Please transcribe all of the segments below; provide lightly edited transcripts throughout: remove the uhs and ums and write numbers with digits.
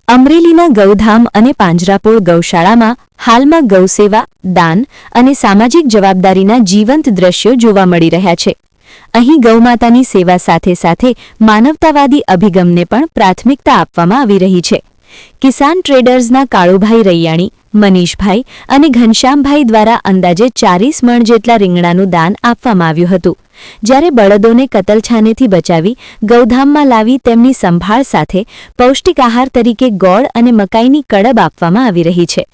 અમરેલીના ગૌધામ અને પાંજરાપોળ ગૌશાળામાં હાલમાં ગૌસેવા, દાન અને સામાજિક જવાબદારીના જીવંત દ્રશ્યો જોવા મળી રહ્યા છે। અહીં ગૌમાતાની સેવા સાથે સાથે માનવતાવાદી અભિગમને પણ પ્રાથમિકતા આપવામાં આવી રહી છે। કિસાન ટ્રેડર્સના કાળુભાઈ રૈયાણી, મનીષભાઈ અને ઘનશ્યામભાઈ દ્વારા અંદાજે 40 મણ જેટલા રીંગણાનું દાન આપવામાં આવ્યું હતું, જ્યારે બળદોને કતલછાનેથી બચાવી ગૌધામમાં લાવી તેમની સંભાળ સાથે પૌષ્ટિક આહાર તરીકે ગોળ અને મકાઈની કડબ આપવામાં આવી રહી છે।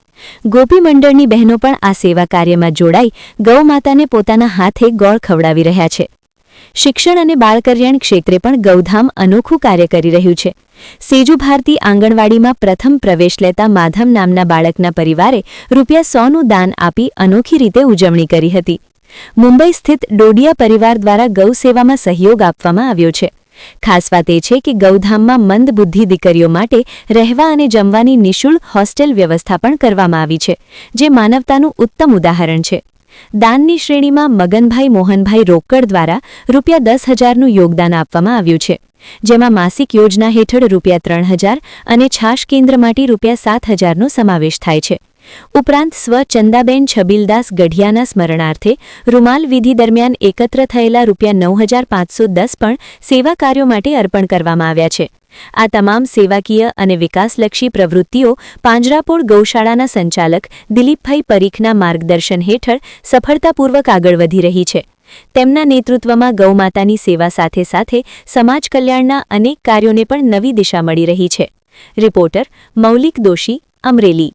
ગોપી મંડળની બહેનો પણ આ સેવા કાર્યમાં જોડાઈ ગૌમાતાને પોતાના હાથે ગોળ ખવડાવી રહ્યા છે। શિક્ષણ અને બાળકલ્યાણ ક્ષેત્રે પણ ગૌધામ અનોખું કાર્ય કરી રહ્યું છે। સેજુ ભારતી આંગણવાડીમાં પ્રથમ પ્રવેશ લેતા માધવ નામના બાળકના પરિવારે ₹100નું દાન આપી અનોખી રીતે ઉજવણી કરી હતી। મુંબઈ સ્થિત ડોડિયા પરિવાર દ્વારા ગૌસેવામાં સહયોગ આપવામાં આવ્યો છે। ખાસ વાત એ છે કે ગૌધામમાં મંદબુદ્ધિ દીકરીઓ માટે રહેવા અને જમવાની નિઃશુલ્ક હોસ્ટેલ વ્યવસ્થા પણ કરવામાં આવી છે, જે માનવતાનું ઉત્તમ ઉદાહરણ છે। દાનની શ્રેણીમાં મગનભાઈ મોહનભાઈ રોકડ દ્વારા ₹10,000નું યોગદાન આપવામાં આવ્યું છે, જેમાં માસિક યોજના હેઠળ ₹3,000 અને છાશ કેન્દ્ર માટે ₹7,000નો સમાવેશ થાય છે। ઉપરાંત સ્વ ચંદાબેન છબીલદાસ ગઢિયાના સ્મરણાર્થે રૂમાલ વિધિ દરમિયાન એકત્ર થયેલા ₹9,510 પણ સેવા કાર્યો માટે અર્પણ કરવામાં આવ્યા છે। આ તમામ સેવાકીય અને વિકાસલક્ષી પ્રવૃત્તિઓ પાંજરાપોળ ગૌશાળાના સંચાલક દિલીપભાઈ પરીખના માર્ગદર્શન હેઠળ સફળતાપૂર્વક આગળ વધી રહી છે। તેમના નેતૃત્વમાં ગૌમાતાની સેવા સાથે સાથે સમાજ કલ્યાણના અનેક કાર્યોને પણ નવી દિશા મળી રહી છે। રિપોર્ટર મૌલિક દોશી, અમરેલી।